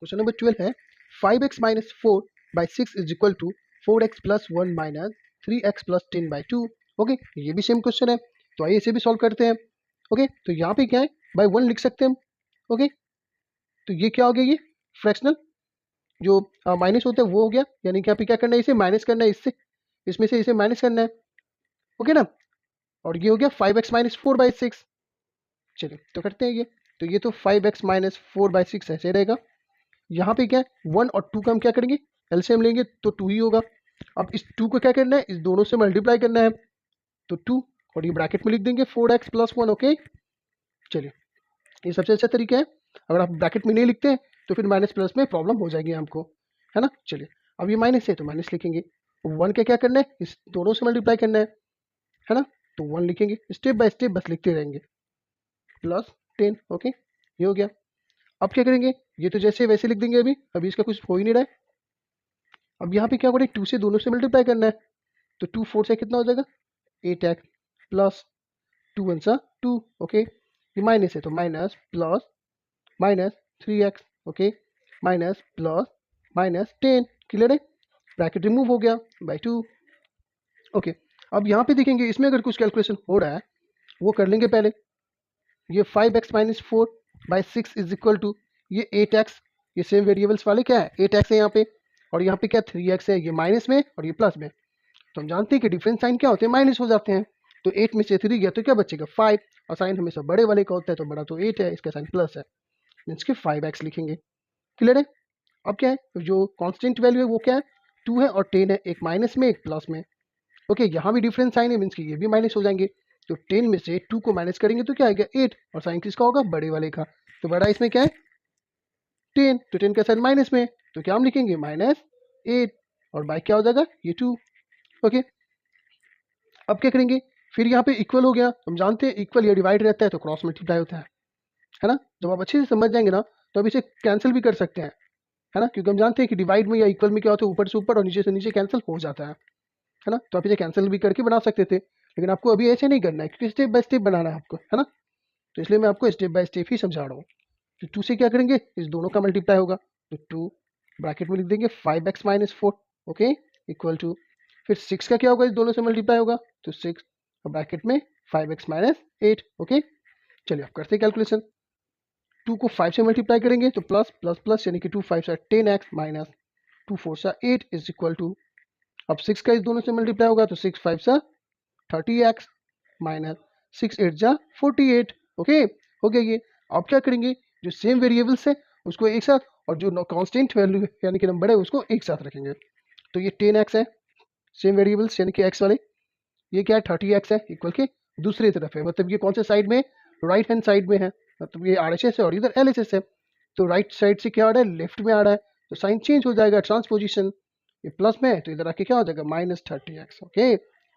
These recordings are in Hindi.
क्वेश्चन नंबर 12 है 5x minus 4/6 is equal to 4x plus 1 minus 3x plus 10/2। Okay, ये भी सेम क्वेश्चन है, तो आइए इसे भी सॉल्व करते हैं। ओके, तो यहाँ पे क्या है, बाय 1 लिख सकते हैं हम। ओके, तो ये क्या हो गया, ये फ्रैक्शनल जो माइनस होता है वो हो गया, यानी कि यहाँ पे क्या करना है, इसे माइनस करना है, इससे इसमें से इसे माइनस करना है। ओके ना, और ये हो गया 5x माइनस 4/6। चलिए तो करते हैं ये, तो ये तो 5x माइनस 4/6 ऐसे रहेगा। यहाँ पे क्या है, 1 और 2 का हम क्या करेंगे, एलसीएम लेंगे तो 2 ही होगा। अब इस 2 को क्या करना है, इस दोनों से मल्टीप्लाई करना है, तो 2 और ये ब्रैकेट में लिख देंगे 4x प्लस 1। ओके, चलिए ये सबसे अच्छा तरीका है। अगर आप ब्रैकेट में नहीं लिखते हैं तो फिर माइनस प्लस में प्रॉब्लम हो जाएगी हमको, है ना। चलिए अब ये माइनस है तो माइनस लिखेंगे, 1 का क्या करना है, इस दोनों से मल्टीप्लाई करना है ना, तो 1 लिखेंगे, स्टेप बाय स्टेप बस लिखते रहेंगे, प्लस 10। ओके, ये हो गया। अब क्या करेंगे, ये तो जैसे वैसे लिख देंगे, अभी इसका कुछ हो ही नहीं रहा है। अब यहाँ पे क्या करें, 2 से दोनों से मल्टीप्लाई करना है, तो 2 4 से कितना हो जाएगा, 8x प्लस 2 1 सा 2। ओके, ये माइनस है तो minus plus minus 3x। Okay, minus plus minus 10, clear है, ब्रैकेट रिमूव हो गया बाय 2। ओके, अब यहाँ पे देखेंगे इसमें अगर कुछ कैलकुलेशन हो रहा है वो कर लेंगे पहले। ये 5x minus 4/6 is equal to ये 8x, ये सेम वेरिएबल्स वाले क्या है 8x है यहाँ पे, और यहाँ पे क्या 3x है, ये माइनस में और ये प्लस में। तो हम जानते हैं कि डिफरेंस साइन क्या होते हैं, माइनस हो जाते हैं। तो 8 में से 3 गया तो क्या बचेगा 5, और साइन हमेशा बड़े वाले का होता है, तो बड़ा तो 8 है, इसका साइन प्लस है, मीन्स कि 5x लिखेंगे, क्लियर है। अब क्या है, तो जो कांस्टेंट वैल्यू है वो क्या है, 2 है और 10 है, एक माइनस में एक प्लस में। ओके, यहाँ भी डिफरेंस साइन है, मीन्स कि ये भी माइनस हो जाएंगे। तो 10 में से 2 को माइनस करेंगे तो क्या आएगा 8, और साइन किसका होगा, बड़े वाले का। तो बड़ा इसमें क्या है 10, तो 10 का साइन माइनस में, तो क्या हम लिखेंगे -8, और बाई क्या हो जाएगा ये 2। ओके, अब क्या करेंगे, फिर यहाँ पे इक्वल हो गया, हम जानते हैं इक्वल या डिवाइड रहता है तो क्रॉस मल्टीप्लाई होता है ना। जब आप अच्छे से समझ जाएंगे ना तो अब इसे कैंसिल भी कर सकते हैं, है ना, क्योंकि हम जानते हैं कि डिवाइड में या इक्वल में क्या होता है, ऊपर से ऊपर और नीचे से नीचे कैंसिल हो जाता है ना। तो आप इसे कैंसिल भी करके बना सकते थे, लेकिन आपको अभी ऐसे नहीं करना है क्योंकि स्टेप बाय स्टेप बनाना है आपको, है ना। तो इसलिए मैं आपको स्टेप बाय स्टेप ही समझा रहा हूँ। तो 2 से क्या करेंगे, इस दोनों का मल्टीप्लाई होगा, तो 2 ब्रैकेट में लिख देंगे 5x minus 4। Okay, equal to, फिर 6 का क्या होगा, इस दोनों से मल्टीप्लाई होगा, तो 6 और ब्रैकेट में 5x माइनस 8। ओके, चलिए आप करते हैं कैलकुलेशन। 2 को 5 से मल्टीप्लाई करेंगे तो प्लस प्लस प्लस, यानी कि 2 5 सा 10x माइनस 2 4 सा 8 इज इक्वल टू, अब 6 का इस दोनों से मल्टीप्लाई होगा तो 6 5 सा 30x माइनस 6 8 जा 48। ओके, हो गया ये। अब क्या करेंगे, जो सेम वेरिएबल्स है उसको एक साथ, और जो कांस्टेंट वैल्यू यानी कि नंबर है उसको एक साथ रखेंगे। तो ये 10x है, सेम वेरिएबल्स यानी कि x वाले, ये क्या है 30x है, इक्वल के दूसरी तरफ है, मतलब ये कौन से साइड में, राइट हैंड साइड में है, मतलब ये RHS है और इधर LHS है। तो राइट साइड से क्या आ रहा है, लेफ्ट में आ रहा है, तो साइन चेंज हो जाएगा, ट्रांसपोजिशन, ये प्लस में है तो इधर आके क्या हो जाएगा -30x। ओके,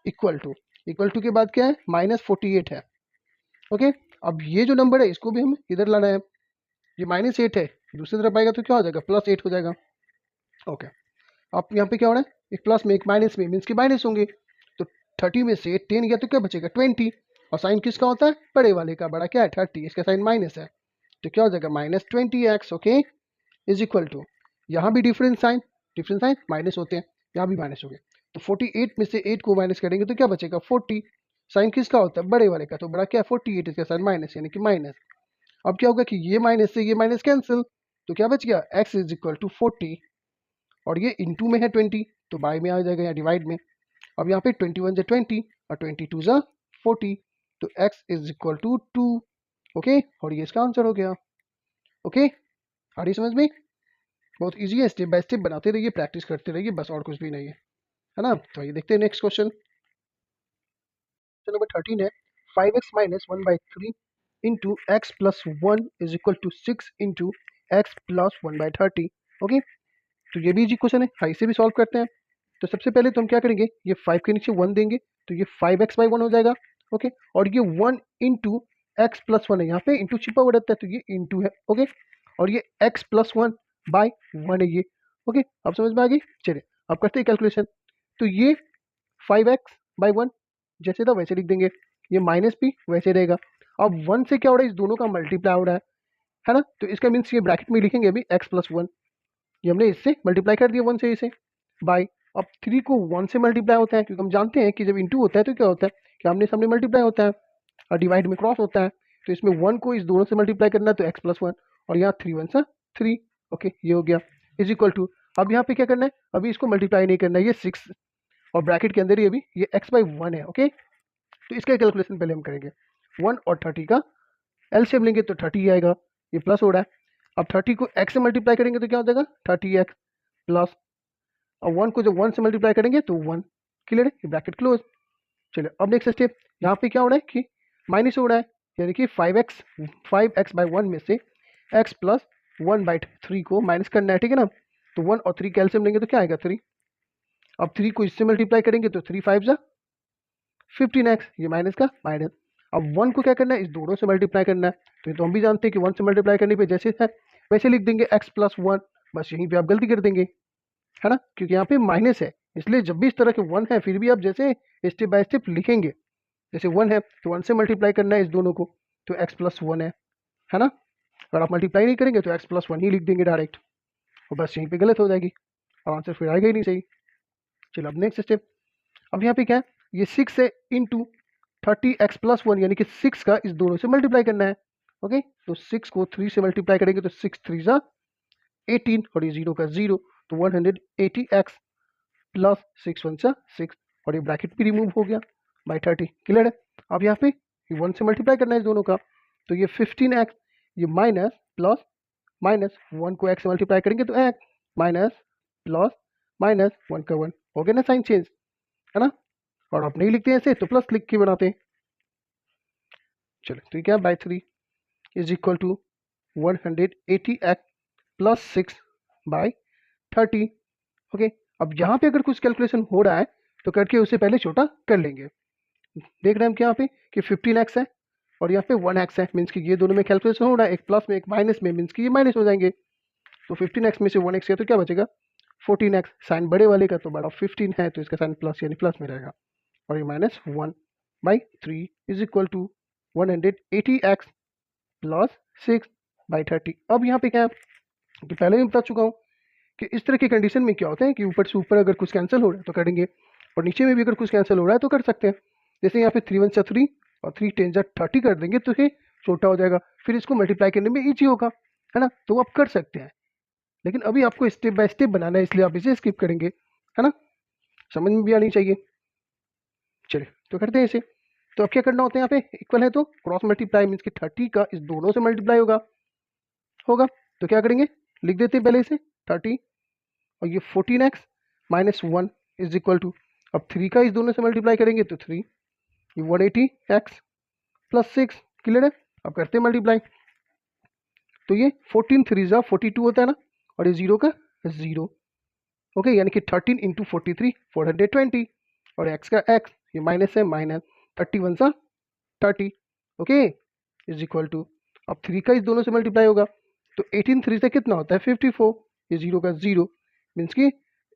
इक्वल टू के बाद क्या है -48 है। ओके, अब ये जो नंबर है इसको भी हमें इधर लाना है, ये -8 है, दूसरी तरफ आएगा तो क्या हो जाएगा +8 हो जाएगा। ओके, अब यहाँ पे क्या हो रहा है, एक प्लस में एक माइनस में, मीन्स की माइनस होंगे, तो 30 में से 10 गया तो क्या बचेगा 20, और साइन किसका होता है, बड़े वाले का, बड़ा क्या है 30, इसका साइन माइनस है, तो क्या हो जाएगा -20x। Okay, is equal to, यहाँ भी डिफरेंस साइन माइनस होते हैं, यहाँ भी माइनस हो गए, तो 48 में से 8 को माइनस करेंगे तो क्या बचेगा 40, साइन किसका होता है, बड़े वाले का, तो बड़ा क्या है 48, इसका साइन माइनस यानी कि माइनस। अब क्या होगा कि ये माइनस से ये माइनस कैंसिल, तो क्या बच गया x इज इक्वल टू 40, और ये इंटू में है 20 तो बाय में आ जाएगा, यहाँ डिवाइड में। अब यहाँ पे 21 जा 20 और 22 जा 40, तो x is equal to 2। Okay, और ये इसका आंसर हो गया। ओके, आ रही समझ में, बहुत इजी है, स्टेप बाय स्टेप बनाते रहिए, प्रैक्टिस करते रहिए, बस और कुछ भी नहीं है ना। तो ये देखते हैं नेक्स्ट क्वेश्चन। क्वेश्चन नंबर 13 है 5x minus 1/3 into x plus 1 is equal to 6 into x plus 1/30। Okay, तो ये भी इजी क्वेश्चन है, हाँ इसे भी सॉल्व करते हैं। तो सबसे पहले तो हम क्या करेंगे, ये 5 के नीचे 1 देंगे, तो ये 5x/1 हो जाएगा। ओके, और ये 1 इंटू एक्स प्लस 1 है, यहाँ पे इंटू छिपा हुआ रहता है तो ये इंटू है। ओके, और ये x प्लस 1/1 है ये। ओके, अब समझ में आ गई। चलिए अब करते हैं कैलकुलेशन। तो ये 5x/1 जैसे था वैसे लिख देंगे, ये माइनस भी वैसे रहेगा। अब 1 से क्या हो रहा है, इस दोनों का मल्टीप्लाई हो रहा है, है ना। तो इसका मीन्स ये ब्रैकेट में लिखेंगे अभी x प्लस 1, ये हमने इससे मल्टीप्लाई कर दिया 1 से इसे बाई। अब 3 को 1 से मल्टीप्लाई होता है, क्योंकि हम जानते हैं कि जब इंटू होता है तो क्या होता है कि आमने सामने मल्टीप्लाई होता है और डिवाइड में क्रॉस होता है। तो इसमें 1 को इस दोनों से मल्टीप्लाई करना है तो x प्लस 1, और यहाँ 3 1 सा 3, ओके ये हो गया इज इक्वल टू। अब यहाँ पे क्या करना है, अभी इसको मल्टीप्लाई नहीं करना है, ये 6 और ब्रैकेट के अंदर ही अभी ये x बाई 1 है, ओके। तो इसका कैलकुलेशन पहले हम करेंगे। 1 और 30 का एलसीएम लेंगे तो 30 आएगा, ये प्लस हो रहा है। अब 30 को x से मल्टीप्लाई करेंगे तो क्या हो जाएगा 30x प्लस, और 1 को जब 1 से मल्टीप्लाई करेंगे तो 1, क्लियर है, ये ब्रैकेट क्लोज। चलिए अब नेक्स्ट स्टेप, यहाँ पे क्या हो रहा है कि माइनस हो रहा है, यानी कि 5x बाई 1 में से x प्लस 1 बाई 3 को माइनस करना है, ठीक है ना। तो 1 और 3 कैल्शियम लेंगे तो क्या आएगा 3। अब 3 को इससे मल्टीप्लाई करेंगे तो 3 5 जा 15x, ये माइनस का माइनस। अब 1 को क्या करना है, इस दोनों से मल्टीप्लाई करना है। तो ये तो हम भी जानते हैं कि 1 से मल्टीप्लाई करने पे जैसे है वैसे लिख देंगे x प्लस 1, बस यहीं पे आप गलती कर देंगे, है ना, क्योंकि यहाँ पे माइनस है। इसलिए जब भी इस तरह के 1 है फिर भी आप जैसे स्टेप बाय स्टेप लिखेंगे, जैसे 1 है तो 1 से मल्टीप्लाई करना है इस दोनों को, तो x प्लस 1 है ना। अगर आप मल्टीप्लाई नहीं करेंगे तो x प्लस 1 ही लिख देंगे डायरेक्ट, और बस यहीं पे गलत हो जाएगी और आंसर फिर आएगा ही नहीं सही। चलो अब नेक्स्ट स्टेप, अब यहाँ पे क्या है, ये 6 है इंटू 30x प्लस 1, यानी कि 6 का इस दोनों से मल्टीप्लाई करना है, ओके। तो 6 को 3 से मल्टीप्लाई करेंगे तो 6 3 जा 18, और ये 0 का 0, तो 180x प्लस 6 1 सा 6, और ये ब्रैकेट भी रिमूव हो गया बाई 30, क्लियर है। अब यहाँ पे 1 से मल्टीप्लाई करना है इस दोनों का, तो ये 15x, ये माइनस प्लस माइनस 1 को x से मल्टीप्लाई करेंगे तो x माइनस प्लस माइनस 1 का 1, हो गया ना साइन चेंज, है ना। और आप नहीं लिखते हैं ऐसे तो प्लस लिख के बनाते हैं। चलो तो क्या by 3 is equal to 180x plus 6 by 30, okay. अब यहाँ पे अगर कुछ कैलकुलेशन हो रहा है तो करके उसे पहले छोटा कर लेंगे। देख रहे हैं हम कि यहाँ पे कि 15x है और यहाँ पे 1x है, मीन्स कि ये दोनों में कैलकुलेशन हो रहा है, एक प्लस में एक माइनस में, मीन्स कि ये माइनस हो जाएंगे। तो 15x में से 1x है तो क्या बचेगा 14x, साइन बड़े वाले का तो बड़ा 15 है तो इसका साइन प्लस यानी प्लस में रहेगा, और ये minus 1 by 3 is equal to 180x plus 6 by 30। अब यहाँ पे क्या है कि पहले भी बता चुका हूँ कि इस तरह की कंडीशन में क्या होता है कि ऊपर से ऊपर अगर कुछ कैंसिल हो रहा है तो करेंगे, और नीचे में भी अगर कुछ कैंसिल हो रहा है तो कर सकते हैं। जैसे यहाँ पे 3 1 3 और 3 10 30 कर देंगे तो ये छोटा हो जाएगा, फिर इसको मल्टीप्लाई करने में ईजी होगा, है ना। तो आप कर सकते हैं, लेकिन अभी आपको स्टेप बाय स्टेप बनाना है इसलिए आप इसे स्किप करेंगे, है ना, समझ में भी आनी चाहिए। चलिए तो करते हैं इसे। तो अब क्या करना होता है, यहाँ पे इक्वल है तो क्रॉस मल्टीप्लाई, मीन्स कि 30 का इस दोनों से मल्टीप्लाई होगा होगा तो क्या करेंगे, लिख देते हैं पहले इसे 30, और ये 14x minus 1 is equal to, अब 3 का इस दोनों से मल्टीप्लाई करेंगे तो 3, ये 180x प्लस 6, क्लियर है। अब करते हैं मल्टीप्लाई, तो ये 14 3 जा 42 होता है ना, और ये 0 का 0, ओके, यानी कि 13 इंटू 43 420, और x का x ये माइनस है माइनस 31 सा 30, ओके इज इक्वल टू, अब 3 का इस दोनों से मल्टीप्लाई होगा तो 18 3 से कितना होता है 54, ये 0 का 0, मीन्स कि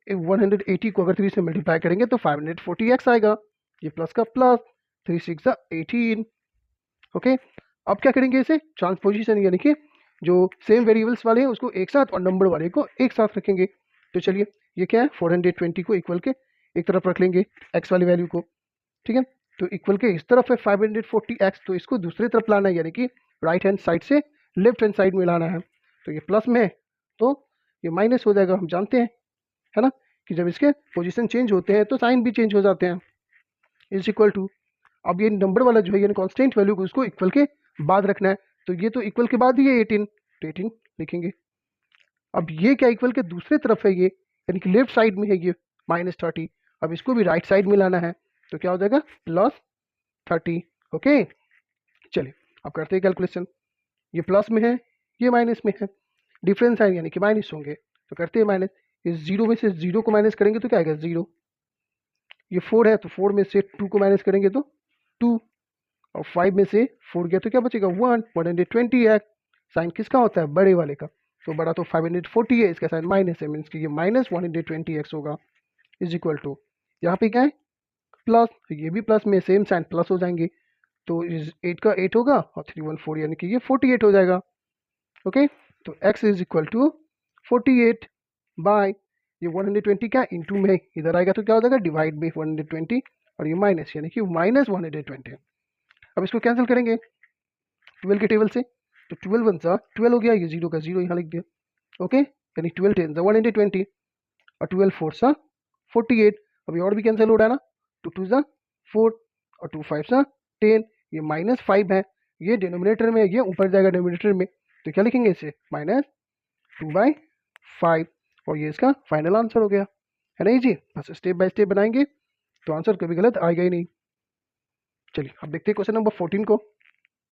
180 को अगर 3 से मल्टीप्लाई करेंगे तो 540x आएगा, ये प्लस का प्लस 3 6 18, ओके। अब क्या करेंगे इसे ट्रांसपोजिशन, यानी कि जो सेम वेरिएबल्स वाले हैं उसको एक साथ और नंबर वाले को एक साथ रखेंगे। तो चलिए ये क्या है 420 को इक्वल के एक तरफ रख लेंगे x वाली वैल्यू को, ठीक है। तो इक्वल के इस तरफ है 540x, तो इसको दूसरी तरफ लाना है, यानी कि राइट हैंड साइड से लेफ्ट हैंड साइड में लाना है। तो ये प्लस में है तो ये माइनस हो जाएगा, हम जानते हैं, है ना, कि जब इसके पोजीशन चेंज होते हैं तो साइन भी चेंज हो जाते हैं। इज इक्वल टू, अब ये नंबर वाला जो है यानी कांस्टेंट वैल्यू को उसको इक्वल के बाद रखना है, तो ये तो इक्वल के बाद ही है 18, तो 18 लिखेंगे। अब ये क्या इक्वल के दूसरे तरफ है, ये यानी कि लेफ्ट साइड में है ये -30, अब इसको भी राइट साइड में लाना है तो क्या हो जाएगा +30, ओके। चलिए अब करते हैं कैलकुलेशन, ये प्लस में है ये माइनस में है, डिफरेंस है यानी कि माइनस होंगे, तो करते हैं माइनस, इस 0 में से 0 को माइनस करेंगे तो क्या आएगा 0, ये 4 है तो 4 में से 2 को माइनस करेंगे तो 2, और 5 में से 4 गया तो क्या बचेगा 1, 120 है, साइन किसका होता है बड़े वाले का, तो बड़ा तो 540 है, इसका साइन माइनस है, मीन्स कि ये माइनस 120x होगा, इज इक्वल टू, यहाँ पे क्या है प्लस, तो ये भी प्लस में सेम साइन प्लस हो जाएंगे, तो इस 8 का 8 होगा और 3 1 4 यानी कि ये 48 हो जाएगा, ओके, तो x is equal to 48 by ये 120 क्या इंटू में इधर आएगा तो क्या हो जाएगा डिवाइड में 120 और ये माइनस यानी कि माइनस 120। अब इसको कैंसिल करेंगे 12 के टेबल से, तो 12 वन सा 12 हो गया, ये जीरो का जीरो यहाँ लिख दिया। ओके, यानी 12 टेन सा 120 और 12 फोर सा 48। अभी और भी कैंसिल हो रहा है ना, तो 2 सा 4 और 2 5 सा 10, ये माइनस 5 है, ये डिनोमिनेटर में, ये ऊपर जाएगा डिनोमिनेटर में, तो क्या लिखेंगे इसे माइनस 2/5 और ये इसका फाइनल आंसर हो गया। है ना जी, बस स्टेप बाय स्टेप बनाएंगे तो आंसर कभी गलत आएगा ही नहीं। चलिए अब देखते हैं क्वेश्चन नंबर 14 को।